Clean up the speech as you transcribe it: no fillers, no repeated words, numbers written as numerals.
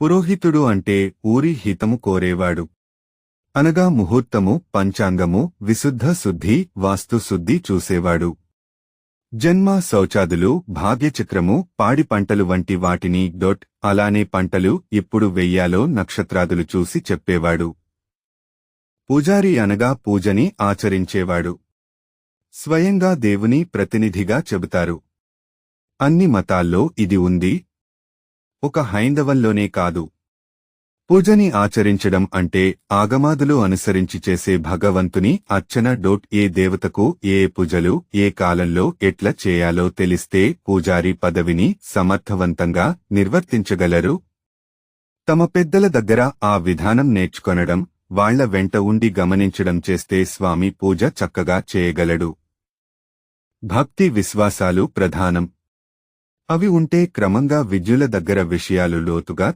పురోహితుడు అంటే ఊరి హితము కోరేవాడు. అనగా ముహూర్తము, పంచాంగము, విశుద్ధ శుద్ధి, వాస్తు శుద్ధి చూసేవాడు. జన్మ, శౌచాదులు, భాగ్యచక్రము, పాడి పంటలు వంటి వాటిని అలానే పంటలు ఇప్పుడు వెయ్యాలో నక్షత్రాదులు చూసి చెప్పేవాడు. పూజారి అనగా పూజని ఆచరించేవాడు. స్వయంగా దేవుని ప్రతినిధిగా చెబుతారు. అన్ని మతాల్లో ఇది ఉంది. ఒక హైందవంలోనే కాదు. పూజని ఆచరించడం అంటే ఆగమాదులు అనుసరించి చేసే భగవంతుని అర్చన. ఏ దేవతకు ఏ పూజలు ఏ కాలంలో ఎట్లా చేయాలో తెలిస్తే పూజారి పదవిని సమర్థవంతంగా నిర్వర్తించగలరు. తమ పెద్దల దగ్గర ఆ విధానం నేర్చుకొనడం, వాళ్ల వెంట ఉండి గమనించడం చేస్తే స్వామి పూజ చక్కగా చేయగలడు. భక్తి విశ్వాసాలు ప్రధానం. అవి ఉంటే క్రమంగా విద్యుల దగ్గర విషయాలు లోతుగా